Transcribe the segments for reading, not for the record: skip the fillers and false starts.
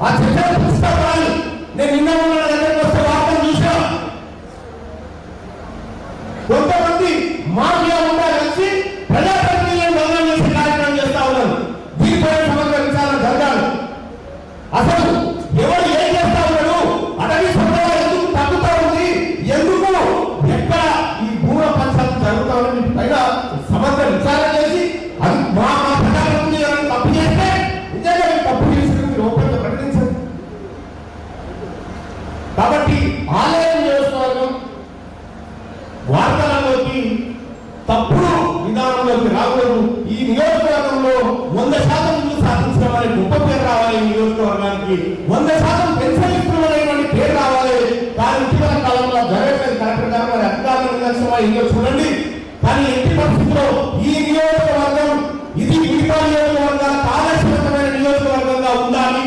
ఆ చర్చలు పుస్తకాలు నేను నిన్న దగ్గరికి వస్తే వార్తలు చూసా. కొంతమంది మాఫియా ఉండా కలిసి ప్రజాప్రతినిధులను బదనాం చేసే కార్యక్రమం చేస్తా ఉన్నారు. దీనిపై సమగ్ర విచారణ జరగాలి. అసలు ఎవరు ఏం చేస్తా ఉన్నాడు, అటవీ సంపద ఎందుకు తగ్గుతా ఉంది, ఎందుకు ఎక్కడ ఈ భూమ పంచాయతీ జరుగుతా ఉంది పైన సమగ్ర విచారణ చేసి అది మా ప్రజాప్రతినిధి తప్పు చేస్తే నిజంగా తప్పు చేసి మీరు ఓపెన్గా ప్రకటించండి. కాబట్టి ఆలయం నియోజకవర్గం వార్తలలోకి తప్పుడు విధానంలోకి రాకూడదు. ఈ నియోజకవర్గంలో 100% సాధించడం గొప్ప పేరు రావాలి. ఈ నియోజకవర్గానికి 100% పెన్షన్ ఇస్తున్నటువంటి పేరు రావాలి. కానీ ఇటీవల కాలంలో జరగలేదు. కరెక్ట్ గా మరి అధికారుల నిర్లక్ష్యమా ఇంకో చూడండి. కానీ ఎట్టి పరిస్థితుల్లో ఈ నియోజకవర్గం ఇది మిగతా నియోజకవర్గాల ఆదర్శవంతమైన నియోజకవర్గంగా ఉండాలి.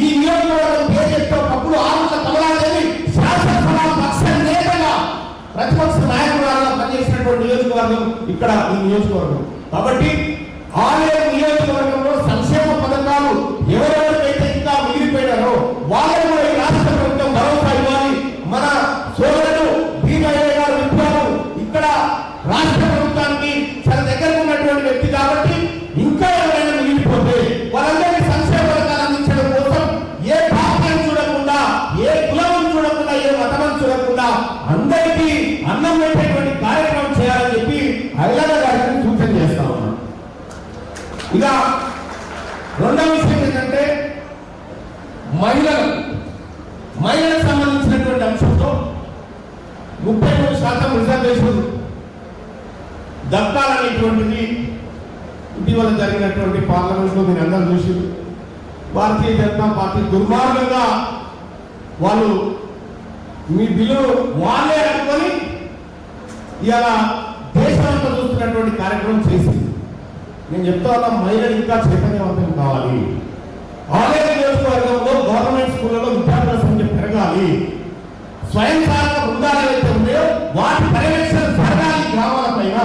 ఈ నియోజకవర్గం పేరు చెప్తే అప్పుడు ఆరుల కమలాదేవి శాసనసభ పక్ష నేతగా ప్రతిపక్ష నాయకురాలుగా పనిచేసినటువంటి నియోజకవర్గం ఇక్కడ ఈ నియోజకవర్గం. కాబట్టి ఆలయ నియోజకవర్గంలో సంక్షేమ పథకాలు ఎవరెవరికైతే ఇంకా మిగిలిపోయినారో వాళ్ళని కూడా ఈ రాష్ట్ర ప్రభుత్వం భరోసా ఇవ్వాలి. మన సోదరుడు భీమయ్య గారు విప్లవం ఇక్కడ రాష్ట్ర ప్రభుత్వానికి చాలా దగ్గరకు ఉన్నటువంటి వ్యక్తి కాబట్టి ఇంకా ఎవరైనా మిగిలిపోతే వాళ్ళందరికీ సంక్షేమ పథకాలు అందించడం కోసం ఏ పార్టీని చూడకుండా, ఏ కులం చూడకుండా, ఏ మతం చూడకుండా అందరికీ అన్నం పెట్టేటువంటి కార్యక్రమం చేయాలని చెప్పి ఐలన్న గారిని సూచన చేస్తా ఉన్నాం. ఇక రెండవ విషయం ఏంటంటే మహిళలకు సంబంధించినటువంటి అంశంతో 33% రిజర్వేషన్ దక్కాలనేటువంటిది ఇటీవల జరిగినటువంటి పార్లమెంట్ లో మీరు అందరూ చూసి భారతీయ జనతా పార్టీ దుర్మార్గంగా వాళ్ళు మీ బిల్లు వాళ్ళే అనుకొని ఇవాళ దేశంలో చూస్తున్నటువంటి కార్యక్రమం చేసింది. నేను చెప్తా ఉన్నా మహిళలు ఇంకా చైతన్యవంతం కావాలి. ఆలయ నియోజకవర్గంలో గవర్నమెంట్ స్కూళ్ళలో విద్యార్థుల సంఖ్య పెరగాలి. స్వయం సహాయక బృందాలు ఏవైతే ఉన్నాయో వాటి పర్యవేక్షణ జరగాలి గ్రామాల పైన.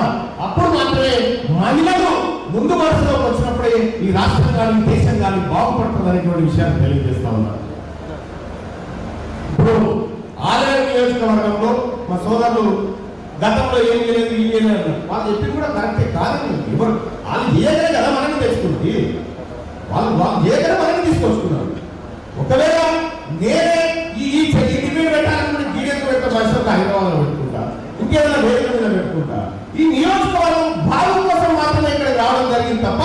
అప్పుడు మాత్రమే మహిళలు ముందు వరుసలోకి వచ్చినప్పుడే ఈ రాష్ట్రం కానీ దేశం కానీ బాగుపడుతుంది అనేటువంటి విషయాన్ని తెలియజేస్తా ఉన్నారు. ఇప్పుడు ఆలయ నియోజకవర్గంలో మా సోదరులు గతంలో ఏం లేదు ఈ లేదు వాళ్ళు చెప్పింది కూడా కరెక్టే కాదని ఎవరు వాళ్ళు ఏదైనా కదా మనకి తెచ్చుకుంది. వాళ్ళు ఏదైనా మనకి తీసుకొచ్చుకున్నారు. ఒకవేళ నేనే ఈ డిబేట్ పెట్టాలనుకుంటే గీడెకు పెట్టే భాషలో హైదరాబాద్లో పెట్టుకుంటా, ఇంకేదైనా వేదిక మీద పెట్టుకుంటా. ఈ నియోజకవర్గం భాగం కోసం మాత్రమే ఇక్కడ రావడం జరిగింది తప్ప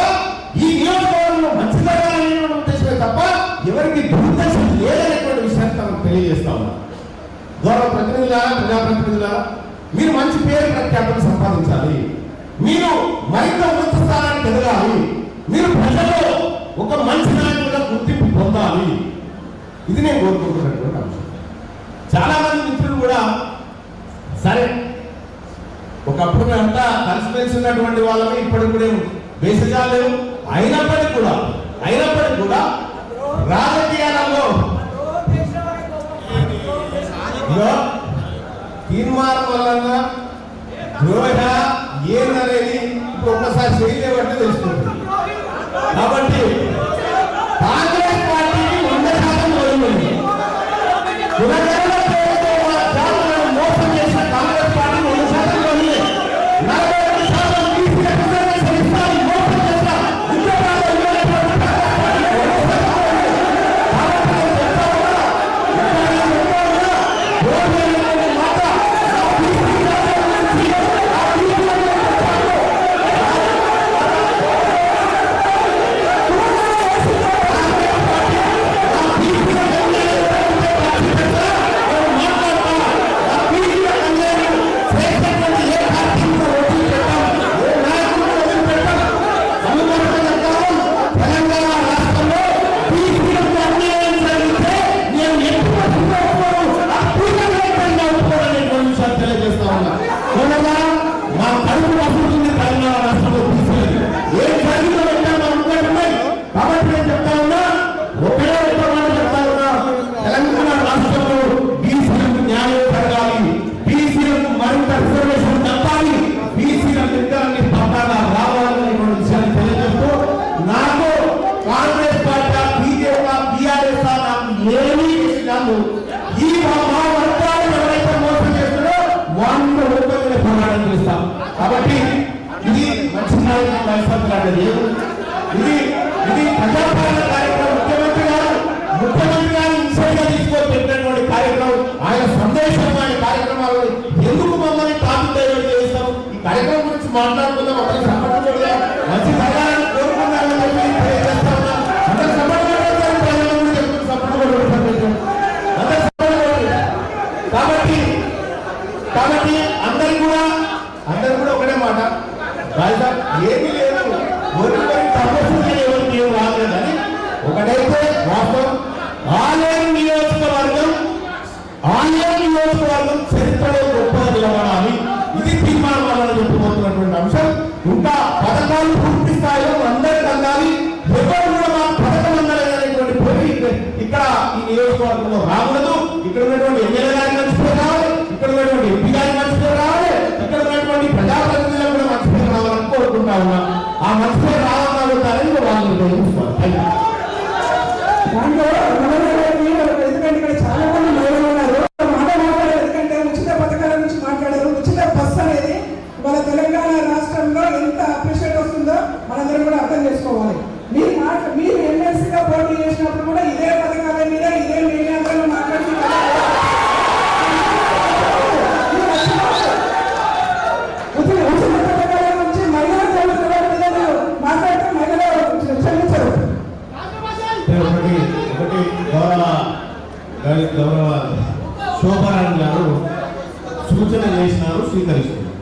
ఈ నియోజకవర్గంలో మంచి జరగాలనేటువంటి ఉద్దేశమే తప్ప ఎవరికి దురుద్దేశం లేదనేటువంటి విషయాన్ని తనకు తెలియజేస్తా ఉన్నారు. గౌరవ ప్రతినిధులారా, ప్రజాప్రతినిధులారా, మీరు మంచి పేరు ప్రఖ్యాతలు సంపాదించాలి. మీరు మరింత ఉన్నత స్థానానికి ఎదగాలి. మీరు ప్రజల్లో ఒక మంచి నాయకుడిగా గుర్తింపు పొందాలి. ఇది నేను కోరుకుంటున్నటువంటి అంశం. చాలా మంది మిత్రులు కూడా సరే ఒకప్పుడు మేమంతా కలిసిమెలిసి ఉన్నటువంటి వాళ్ళని ఇప్పటికి కూడా వేసజాలు లేవు. అయినప్పటికీ కూడా రాజకీయాలలో తీర్మానం వలన ద్రోహ ఏందనేది ఇప్పుడు ఒక్కసారి చేయలేబట్టి తెలుసుకుంటుంది. కాబట్టి కాంగ్రెస్ పార్టీకి 100% ఓడిపోయింది. మోసం చేసిన కాంగ్రెస్ పార్టీ 100% ఓడింది. 42% బీసీ రిజర్వేషన్ ఇస్తామని మోసం చేసిన నాయకులు వైఎస్ఆర్ ఇది ఇది ప్రజాపాలన కార్యక్రమం. ముఖ్యమంత్రి గారు ఇన్సైడ్గా తీసుకొని పెట్టినటువంటి కార్యక్రమం, ఆయన సందేశం, ఆయన కార్యక్రమాలు ఎందుకు మమ్మల్ని టాపిక్ డైవర్ట్ చేస్తాం? ఈ కార్యక్రమం గురించి మాట్లాడుకుందాం. ఒకరికి సపోర్ట్ చేద్దాం, మంచి జరగాలని కోరుకుంటామని చెప్పి తెలియజేస్తా ఉన్నాం. అందరూ సపోర్ట్ చేయాలి, ప్రజల గురించి ఎప్పుడు సపోర్ట్ కొడుకుంటాం. అందరూ సపోర్ట్ కొడుతుంది. కాబట్టి అందరు కూడా ఒకటే మాట, రాజా ఏమీ లేదు, ఎవరికి తప్పకుండా ఎవరికి ఏం రాలేదని ఒకటైతే వాస్తవం. ఆలయం నియోజకవర్గం చరిత్రలో గొప్పగా నిలబడాలి, ఇది తీర్మానం వలన చెప్పబోతున్నటువంటి అంశం. ఇంకా పథకాలు పూర్తి స్థాయిలో అందరికి అందాలి, ఎవరు కూడా మా పథకం అందలేదనేటువంటి పోటీ ఇక్కడ ఈ నియోజకవర్గంలో రాకూడదు. ఇక్కడ ఉన్నటువంటి ఎమ్మెల్యే గారి మంచి పేరు రావాలి, ఇక్కడ ఉన్నటువంటి ఎంపీ గారి మంచి పేరు రావాలి, ఇక్కడ ఉన్నటువంటి ప్రజాప్రతినిధులు కూడా మంచి పేరు రావాలని కోరుకుంటా ఉన్నా. ఆ మంచి పేరు రావాలని వాళ్ళు తెలుసుకోవాలి. ఎందుకంటే ఇక్కడ చాలా మంది మహిళలు ఉన్నారు, మాట్లాడారు. ఎందుకంటే ఉచిత పథకాల నుంచి మాట్లాడారు. ఉచిత బస్ అనేది మన తెలంగాణ రాష్ట్రంలో ఎంత అప్రిషియేట్ వస్తుందో మనందరం కూడా అర్థం చేసుకోవాలి. మీరు ఎమ్మెల్సీగా పోటీ చేసినప్పుడు కూడా ఇదే పథకాల మీద ఇదే మీడియాలో మాట్లాడుతున్నారు. ఉచిత పథకాల నుంచి మహిళల మీద మాట్లాడితే మహిళలు క్షమించరు. గౌరవ శోభారాణి గారు సూచన చేసినారు, స్వీకరిస్తున్నారు.